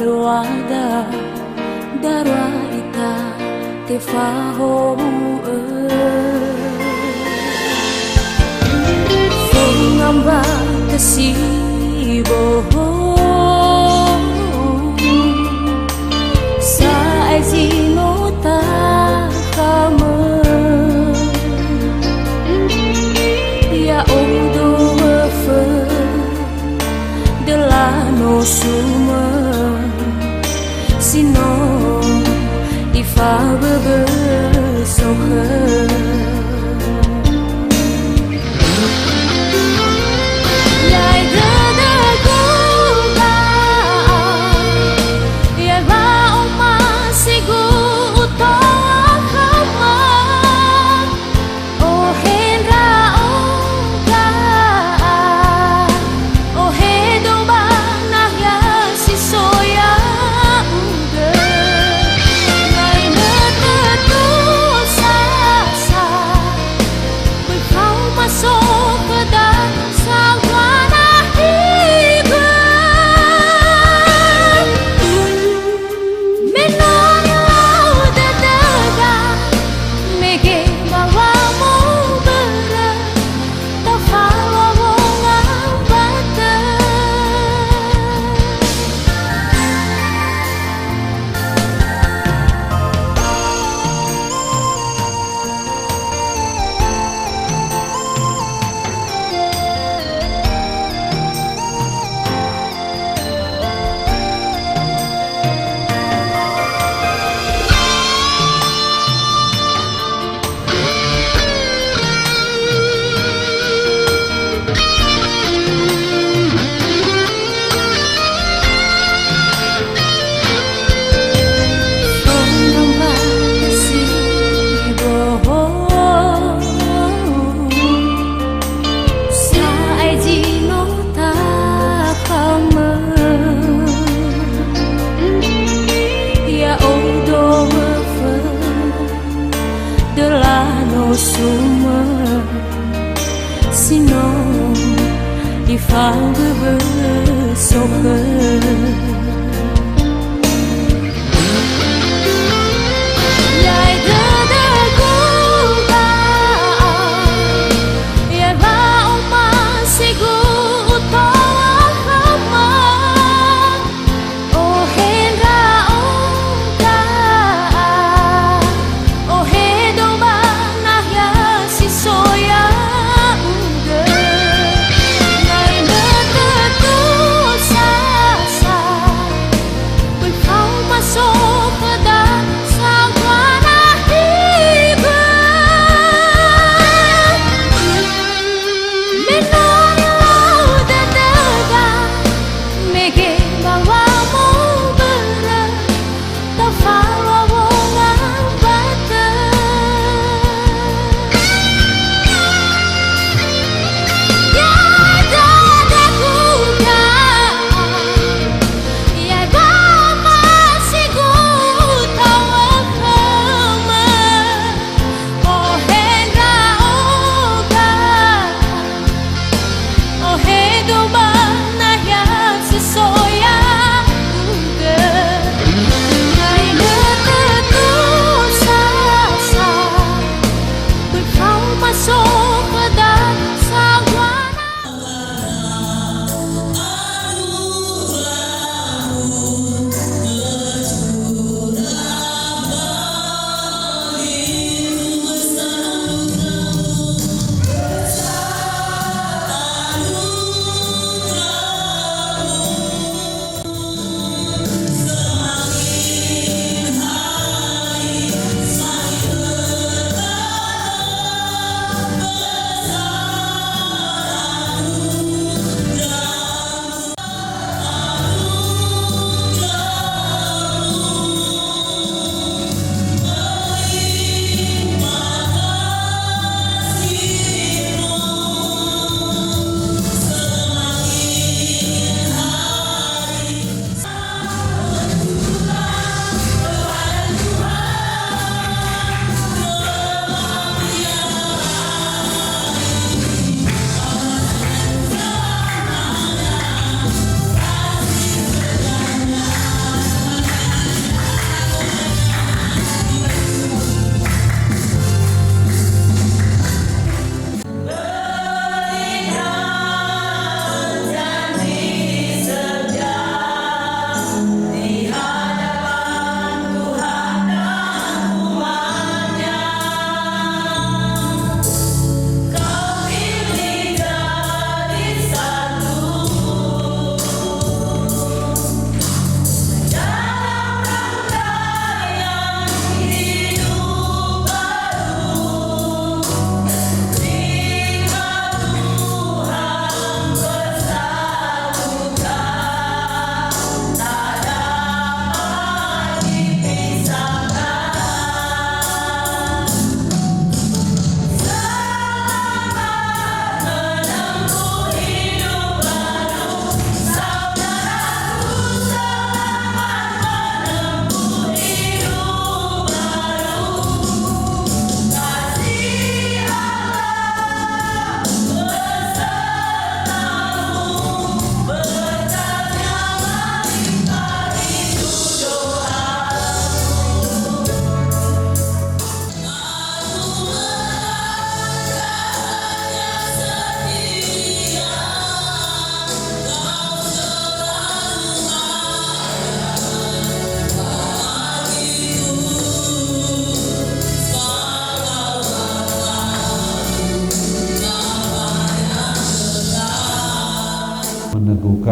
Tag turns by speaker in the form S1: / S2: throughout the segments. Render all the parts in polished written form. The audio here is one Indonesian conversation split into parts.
S1: luada darwa ita te faho ngamba kasibo sa azino ta kama ya odo fe de la no suma sino ifa bebe sohe suma sino ifa bebe sohe
S2: Sa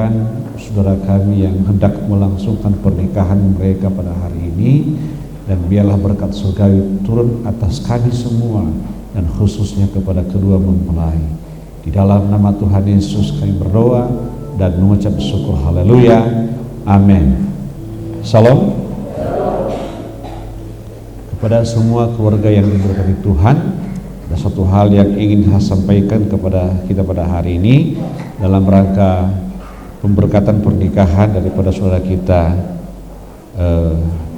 S2: mendoakan saudara kami yang hendak melangsungkan pernikahan mereka pada hari ini, dan biarlah berkat surgawi turun atas kami semua dan khususnya kepada kedua mempelai. Di dalam nama Tuhan Yesus kami berdoa dan mengucap syukur. Haleluya, amin. Salam kepada semua keluarga yang diberkati Tuhan. Ada satu hal yang ingin saya sampaikan kepada kita pada hari ini dalam rangka pemberkatan pernikahan daripada saudara kita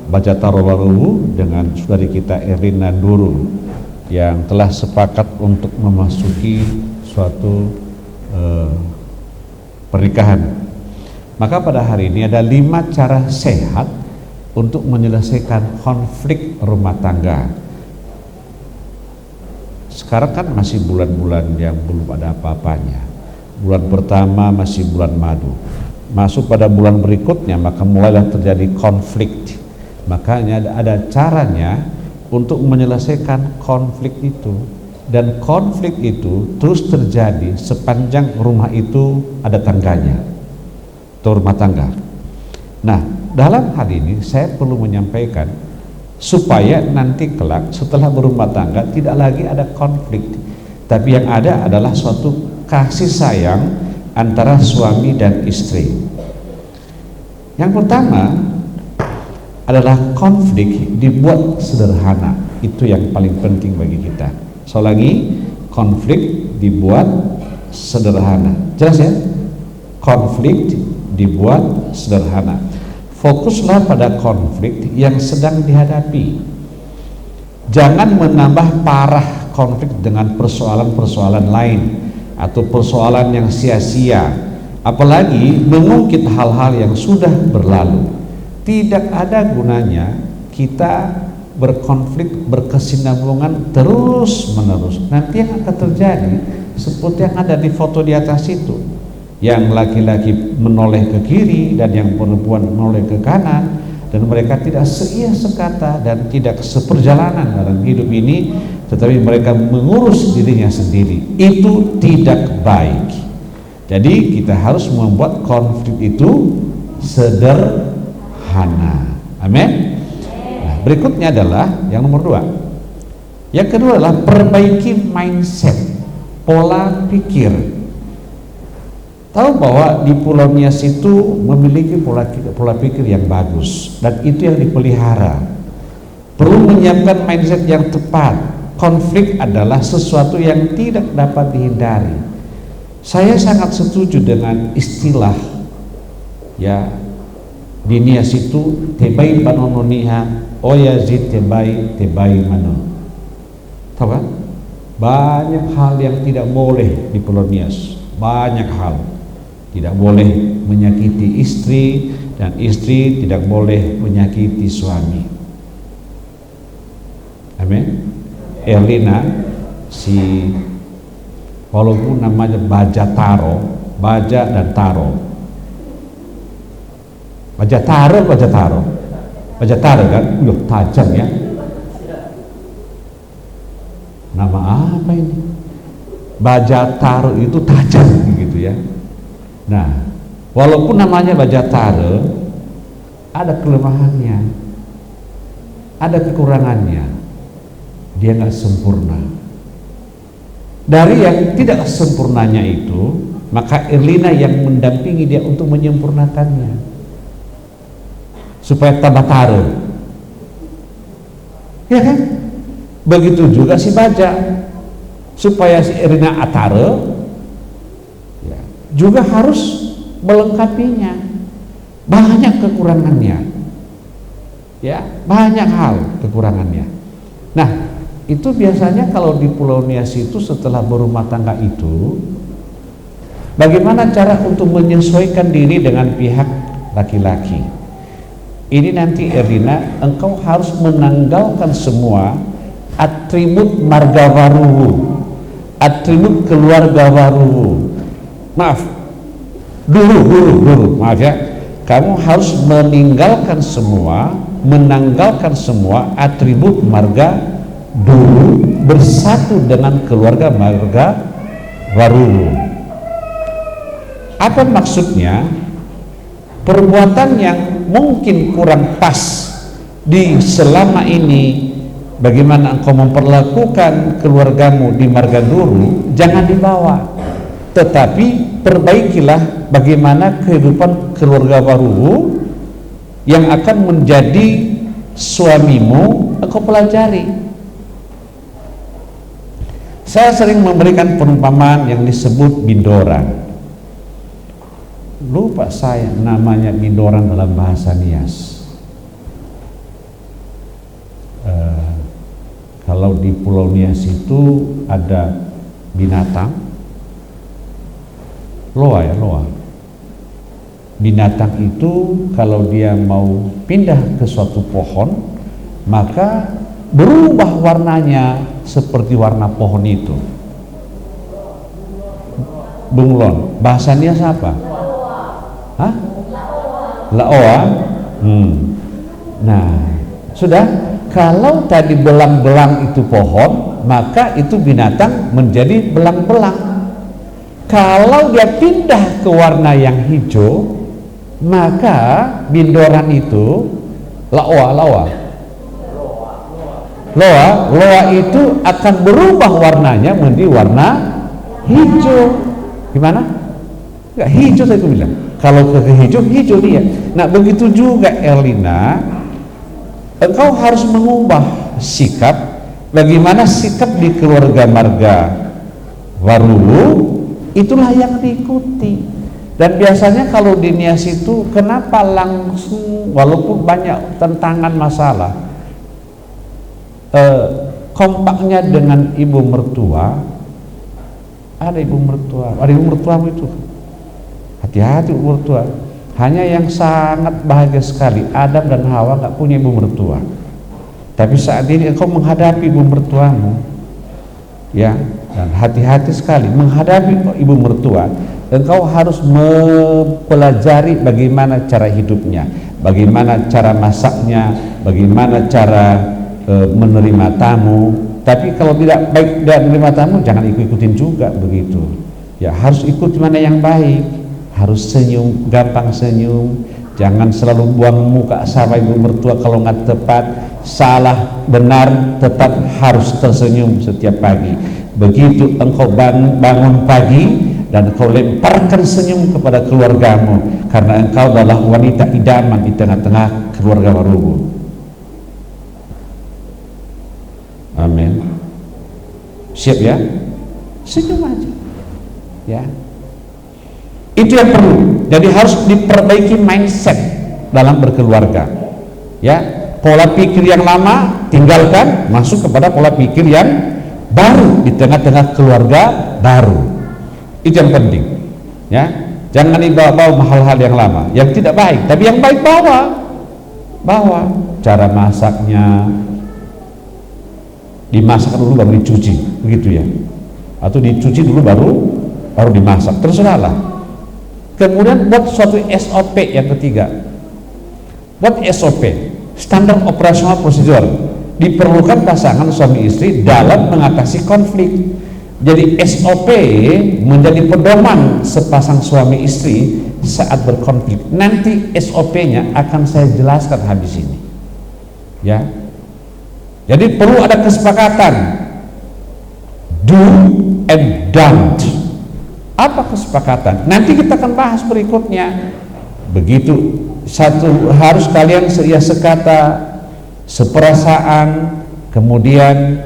S2: Bajataro Waruwu dengan saudari kita Erlina Duru yang telah sepakat untuk memasuki suatu pernikahan. Maka pada hari ini ada 5 cara sehat untuk menyelesaikan konflik rumah tangga. Sekarang kan masih bulan-bulan yang belum ada apa-apanya. Bulan pertama masih bulan madu. Masuk pada bulan berikutnya maka mulailah terjadi konflik. Makanya ada caranya untuk menyelesaikan konflik itu. Dan konflik itu terus terjadi sepanjang rumah itu ada tangganya, atau rumah tangga. Nah, dalam hal ini saya perlu menyampaikan supaya nanti kelak setelah berumah tangga tidak lagi ada konflik, tapi yang ada adalah suatu kasih sayang antara suami dan istri. Yang pertama adalah konflik dibuat sederhana. Itu yang paling penting bagi kita. Lagi, konflik dibuat sederhana. Jelas ya? Konflik dibuat sederhana. Fokuslah pada konflik yang sedang dihadapi. Jangan menambah parah konflik dengan persoalan-persoalan lain atau persoalan yang sia-sia, apalagi mengungkit hal-hal yang sudah berlalu. Tidak ada gunanya kita berkonflik, berkesinambungan terus-menerus. Nanti yang akan terjadi seperti yang ada di foto di atas itu. Yang laki-laki menoleh ke kiri dan yang perempuan menoleh ke kanan, dan mereka tidak seia sekata dan tidak seperjalanan dalam hidup ini, tetapi mereka mengurus dirinya sendiri. Itu tidak baik. Jadi kita harus membuat konflik itu sederhana. Amin. Nah, berikutnya adalah yang nomor 2. Yang kedua adalah perbaiki mindset, pola pikir. Tahu bahwa di Pulau Nias itu memiliki pola pikir yang bagus, dan itu yang dipelihara. Perlu menyiapkan mindset yang tepat. Konflik adalah sesuatu yang tidak dapat dihindari. Saya sangat setuju dengan istilah ya di Nias itu tebai panononiha oyazid tebai mano. Tahu kan? Banyak hal yang tidak boleh di Pulau Nias. Banyak hal. Tidak boleh menyakiti istri, dan istri tidak boleh menyakiti suami. Amin. Erlina, walaupun namanya Bajataro, Baja dan Taro. Bajataro kan? Tajam ya. Nama apa ini? Bajataro itu tajam gitu ya. Nah, walaupun namanya Bajataro, ada kelemahannya, ada kekurangannya. Dia nggak sempurna. Dari yang tidak sempurnanya itu, maka Erlina yang mendampingi dia untuk menyempurnakannya, supaya tambah taro. Ya kan? Begitu juga si Baja, supaya si Erlina ataro juga harus melengkapinya. Banyak kekurangannya, ya, banyak hal kekurangannya. Nah, itu biasanya kalau di Pulau Nias itu setelah berumah tangga itu, bagaimana cara untuk menyesuaikan diri dengan pihak laki-laki. Ini nanti Erlina, engkau harus menanggalkan semua atribut marga Waruwu, atribut keluarga Waruwu. Maaf, dulu, maaf ya. Kamu harus menanggalkan semua atribut marga dulu, bersatu dengan keluarga marga Waruwu. Apa maksudnya? Perbuatan yang mungkin kurang pas di selama ini, bagaimana engkau memperlakukan keluargamu di Marganduru, jangan dibawa, tetapi perbaikilah bagaimana kehidupan keluarga baru yang akan menjadi suamimu, engkau pelajari. Saya sering memberikan perumpamaan yang disebut bindoran. Lupa saya namanya bindoran dalam bahasa Nias. Kalau di Pulau Nias itu ada binatang loa, ya, loa. Binatang itu kalau dia mau pindah ke suatu pohon, maka berubah warnanya seperti warna pohon itu. Bunglon, bahasa Nias apa? Hah? Laoa. Nah, sudah. Kalau tadi belang-belang itu pohon, maka itu binatang menjadi belang-belang. Kalau dia pindah ke warna yang hijau, maka bindoran itu loa itu akan berubah warnanya menjadi warna hijau. Gimana? Enggak, hijau saya bilang. Kalau ke hijau, hijau dia. Nah, begitu juga Erlina, engkau harus mengubah sikap. Bagaimana sikap di keluarga marga Waruwu, itulah yang diikuti. Dan biasanya kalau di Nias itu, kenapa langsung, walaupun banyak tentangan masalah, kompaknya dengan ibu mertua. Ada ibu mertuamu itu, hati-hati ibu mertua. Hanya yang sangat bahagia sekali, Adam dan Hawa gak punya ibu mertua. Tapi saat ini engkau menghadapi ibu mertuamu, ya, dan hati-hati sekali menghadapi ibu mertua. Engkau harus mempelajari bagaimana cara hidupnya, bagaimana cara masaknya, bagaimana cara menerima tamu. Tapi kalau tidak baik dan menerima tamu, jangan ikutin juga begitu. Ya, harus ikut mana yang baik. Harus senyum, gampang senyum. Jangan selalu buang muka sama ibu mertua kalau nggak tepat. Salah, benar, tetap harus tersenyum setiap pagi. Begitu engkau bangun pagi dan engkau lemparkan senyum kepada keluargamu, karena engkau adalah wanita idaman di tengah-tengah keluarga Waruwu. Amin. Siap ya? Senyum aja. Ya. Itu yang perlu. Jadi harus diperbaiki mindset dalam berkeluarga. Ya, pola pikir yang lama tinggalkan, masuk kepada pola pikir yang baru di tengah-tengah keluarga baru. Itu yang penting. Ya, jangan dibawa-bawa hal-hal yang lama, yang tidak baik. Tapi yang baik bawa cara masaknya, dimasak dulu baru dicuci, begitu ya. Atau dicuci dulu baru dimasak. Terserahlah. Kemudian buat suatu SOP yang ketiga. Buat SOP, standar operasional prosedur. Diperlukan pasangan suami istri dalam mengatasi konflik. Jadi SOP menjadi pedoman sepasang suami istri saat berkonflik. Nanti SOP-nya akan saya jelaskan habis ini. Ya. Jadi perlu ada kesepakatan. Do and don't. Apa kesepakatan? Nanti kita akan bahas berikutnya. Begitu, satu harus kalian seia sekata, seperasaan. Kemudian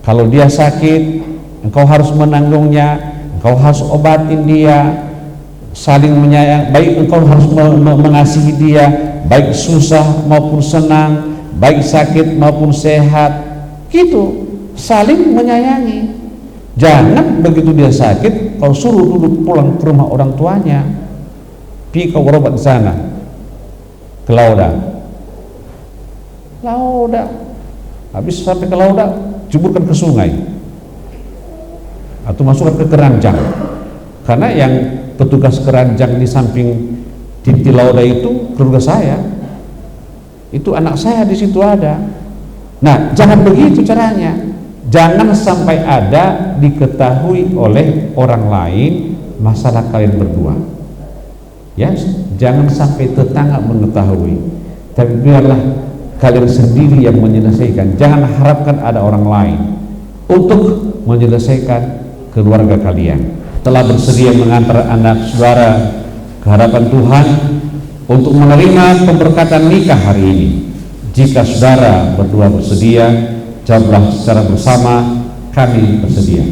S2: kalau dia sakit, engkau harus menanggungnya, engkau harus obatin dia, saling menyayang. Baik engkau harus mengasihi dia, baik susah maupun senang, baik sakit maupun sehat. Gitu, saling menyayangi. Jangan begitu dia sakit kau suruh duduk pulang ke rumah orang tuanya. Pi kau berobat di sana ke Lauda. Habis sampai ke Lauda, cuburkan ke sungai atau masukkan ke keranjang. Karena yang petugas keranjang di samping di Lauda itu keluarga saya. Itu anak saya di situ ada. Nah, jangan begitu caranya. Jangan sampai ada diketahui oleh orang lain masalah kalian berdua. Ya, jangan sampai tetangga mengetahui, tapi biarlah kalian sendiri yang menyelesaikan. Jangan harapkan ada orang lain untuk menyelesaikan keluarga kalian. Telah bersedia mengantar anak saudara ke hadapan Tuhan untuk menerima pemberkatan nikah hari ini. Jika saudara berdua bersedia, jawablah secara bersama, kami bersedia.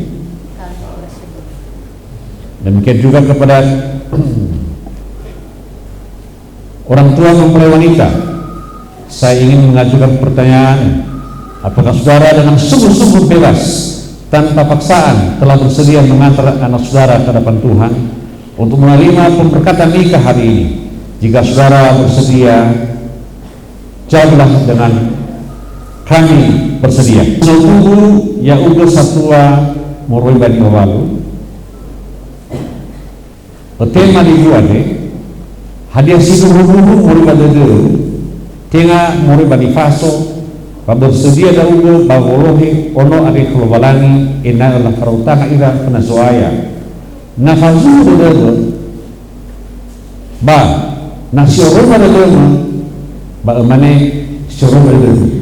S2: Demikian juga kepada orang tua mempelai wanita, saya ingin mengajukan pertanyaan, apakah saudara dengan sungguh-sungguh bebas tanpa paksaan telah bersedia mengantar anak saudara ke hadapan Tuhan untuk menerima pemberkatan nikah hari ini? Jika saudara bersedia, jawablah dengan kami bersedia. Tunggu ya uga satua moroi bani mawalu. Tema di buade hadiah situ hubungu moroi bani dulu. Tengah moroi bani faso. Bersedia dahulu baholohi ono ade kelobalangi ina la farutanga ira penasoaya na fazu dulu ba na syuruma dulu ba emane syuruma dulu.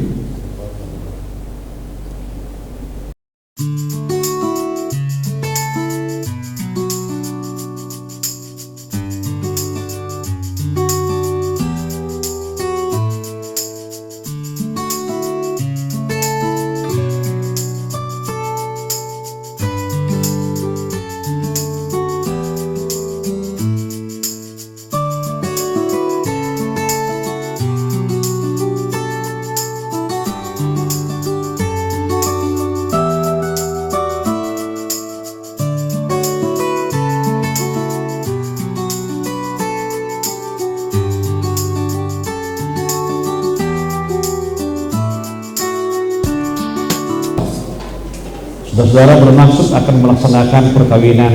S2: Saudara bermaksud akan melaksanakan perkawinan,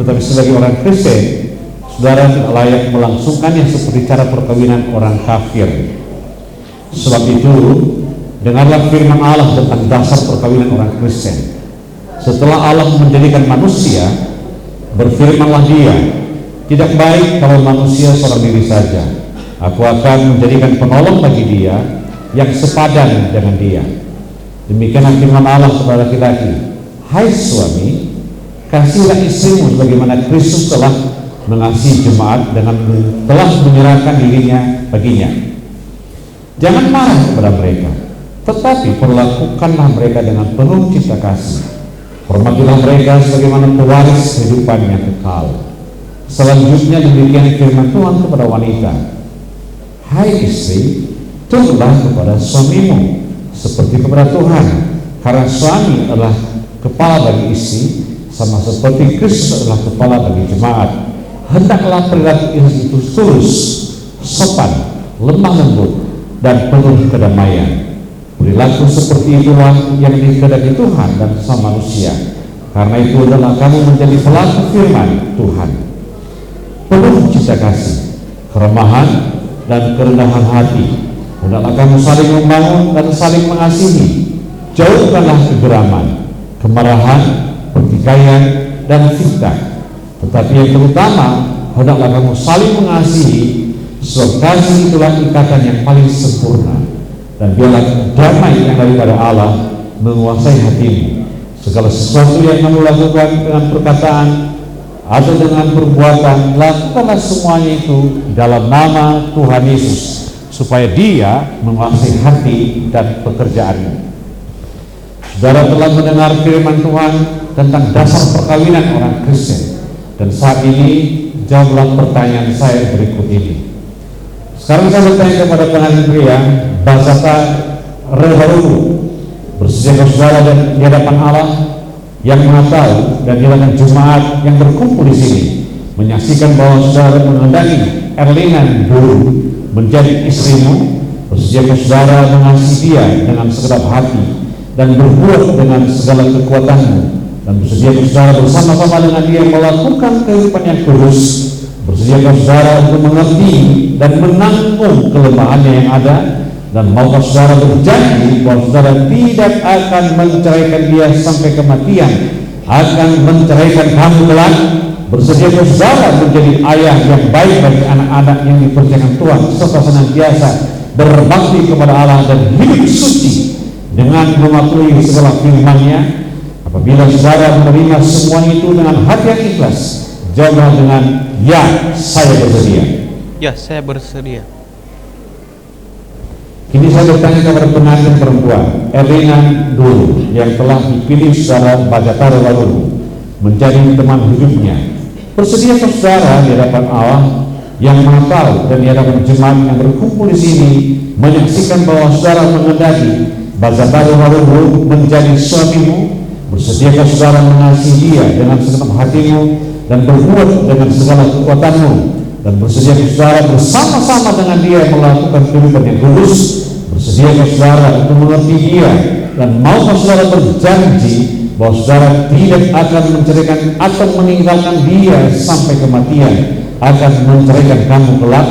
S2: tetapi sebagai orang Kristen, saudara tidak layak melangsungkannya seperti cara perkawinan orang kafir. Sebab itu, dengarlah firman Allah tentang dasar perkawinan orang Kristen. Setelah Allah menjadikan manusia, berfirmanlah Dia, tidak baik kalau manusia seorang diri saja. Aku akan menjadikan penolong bagi dia yang sepadan dengan dia. Demikianlah firman Allah kepada laki-laki, hai suami, kasihilah istrimu sebagaimana Kristus telah mengasihi jemaat dengan telah menyerahkan dirinya baginya. Jangan marah kepada mereka, tetapi perlakukanlah mereka dengan penuh cinta kasih. Hormatilah mereka sebagaimana pewaris kehidupan yang kekal. Selanjutnya demikian firman Tuhan kepada wanita, hai istri, tunduklah kepada suamimu seperti kepada Tuhan, karena suami adalah kepala bagi istri, sama seperti Kristus adalah kepala bagi jemaat. Hendaklah perilaku istri itu tulus, sopan, lemah lembut, dan penuh kedamaian. Perilaku seperti itulah yang dikehendaki Tuhan dan sesama manusia. Karena itu adalah kamu menjadi pelaku firman Tuhan, penuh cinta kasih, keramahan, dan kerendahan hati. Hendaklah kamu saling membangun dan saling mengasihi. Jauhkanlah kegeraman, kemarahan, pertikaian, dan fitnah. Tetapi yang terutama, hendaklah kamu saling mengasihi, sebab kasih itulah ikatan yang paling sempurna. Dan biarlah damai yang daripada Allah menguasai hatimu. Segala sesuatu yang kamu lakukan dengan perkataan atau dengan perbuatan, lakukanlah semuanya itu dalam nama Tuhan Yesus, supaya Dia menguasai hati dan pekerjaanmu. Saudara telah mendengar firman Tuhan tentang dasar perkawinan orang Kristen, dan saat ini jawablah pertanyaan saya berikut ini. Sekarang saya bertanya kepada pengantin pria, Basata Reharu, bersedia saudara dan di hadapan Allah yang Maha Tahu dan di hadapan jemaat yang berkumpul di sini, menyaksikan bahwa saudara menghendaki Erlingan dulu menjadi istrimu, bersedia saudara mengasihi dia dengan segenap hati dan berbuat dengan segala kekuatanmu, dan bersedia saudara bersama-sama dengan dia melakukan kehidupan yang kudus. Bersedia saudara untuk mengerti dan menanggung kelemahannya yang ada, dan maukah saudara berjanji bahwa saudara tidak akan menceraikan dia sampai kematian, akan menceraikan kamu kelak? bersedia saudara menjadi ayah yang baik bagi anak-anak yang dipercayakan Tuhan, serta senantiasa berbakti kepada Allah dan hidup suci dengan mematuhi segala firman-Nya. Apabila saudara menerima semua itu dengan hati yang ikhlas, jawablah dengan ya, saya bersedia.
S3: Ya, saya bersedia.
S2: Kini saya bertanya kepada pengantin perempuan Erlina Duru yang telah dipilih saudara Bajatara Warungu menjadi teman hidupnya. Bersediakah saudara di hadapan Allah yang Maha Tahu dan di hadapan jemaat yang berkumpul di sini menyaksikan bahwa saudara mengendaki Bajatara Warungu menjadi suamimu? Bersediakah saudara mengasihi dia dengan segenap hatimu dan berbuat dengan segala kekuatanmu, dan bersediakah saudara bersama-sama dengan dia melakukan kehidupan yang kudus? Bersediakah saudara untuk mengerti dia, dan maukah saudara berjanji bahwa saudara tidak akan menceraikan atau meninggalkan dia sampai kematian, akan menceraikan kamu kelak?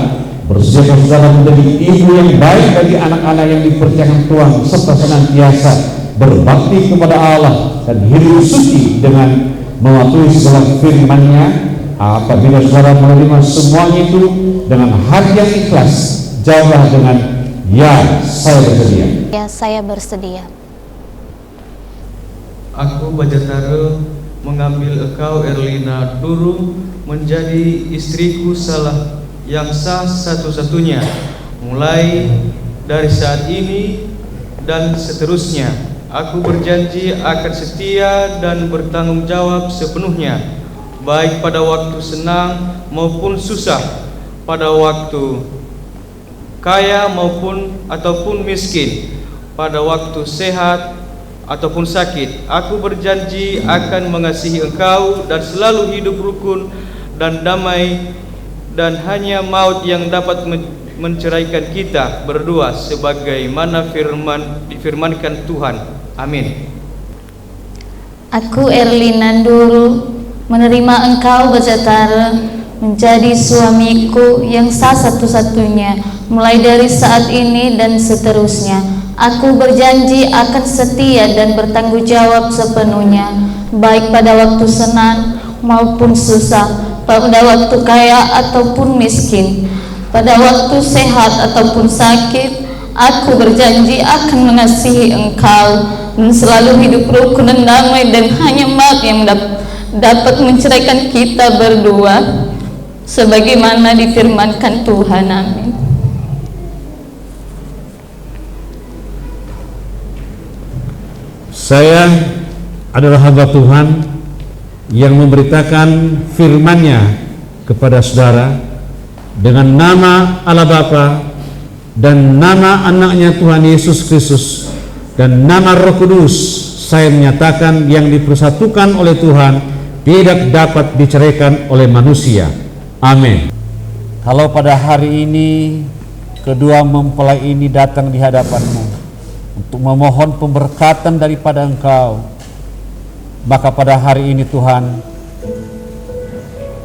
S2: Bersediakah saudara menjadi ibu yang baik bagi anak-anak yang dipercayakan Tuhan, serta senantiasa berbakti kepada Allah dan hidup suci dengan mematuhi segala firman-Nya? Apabila saudara menerima semuanya itu dengan hati yang ikhlas, jawablah dengan ya, saya bersedia.
S4: Ya, saya bersedia.
S3: Aku Bajatara mengambil engkau Erlina Duru menjadi istriku yang sah satu-satunya, mulai dari saat ini dan seterusnya. Aku berjanji akan setia dan bertanggung jawab sepenuhnya, baik pada waktu senang maupun susah, pada waktu kaya ataupun miskin, pada waktu sehat ataupun sakit. Aku berjanji akan mengasihi engkau dan selalu hidup rukun dan damai, dan hanya maut yang dapat menceraikan kita berdua, sebagaimana difirmankan Tuhan. Amin.
S4: Aku Erlina Duru menerima engkau Bajatara menjadi suamiku yang sah satu-satunya, mulai dari saat ini dan seterusnya. Aku berjanji akan setia dan bertanggung jawab sepenuhnya, baik pada waktu senang maupun susah, pada waktu kaya ataupun miskin, pada waktu sehat ataupun sakit. Aku berjanji akan mengasihi engkau dan selalu hidup rukun dan damai, dan hanya maut yang dapat menceraikan kita berdua, sebagaimana difirmankan Tuhan. Amin.
S2: Saya adalah hamba Tuhan yang memberitakan firman-Nya kepada saudara dengan nama Allah Bapa dan nama anaknya Tuhan Yesus Kristus dan nama Roh Kudus. Saya menyatakan yang dipersatukan oleh Tuhan tidak dapat diceraikan oleh manusia. Amin. Kalau pada hari ini kedua mempelai ini datang di hadapanmu untuk memohon pemberkatan daripada Engkau, maka pada hari ini Tuhan,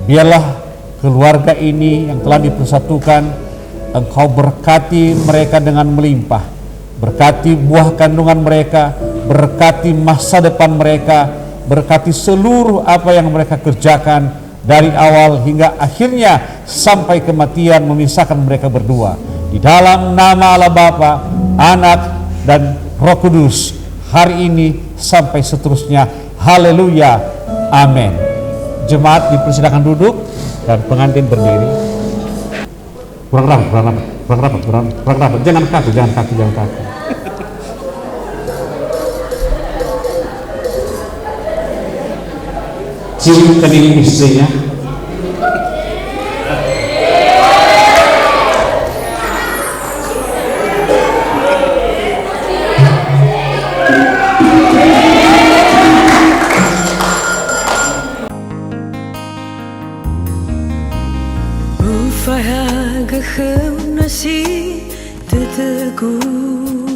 S2: biarlah keluarga ini yang telah dipersatukan Engkau berkati mereka dengan melimpah, berkati buah kandungan mereka, berkati masa depan mereka, berkati seluruh apa yang mereka kerjakan dari awal hingga akhirnya sampai kematian memisahkan mereka berdua. Di dalam nama Allah Bapa, Anak dan Roh Kudus, hari ini sampai seterusnya. Haleluya. Amin. Jemaat dipersilakan duduk dan pengantin berdiri. Kurang rapat. Jangan kaku. Cium kening istrinya.
S1: Ufaha geheu nasi teteguh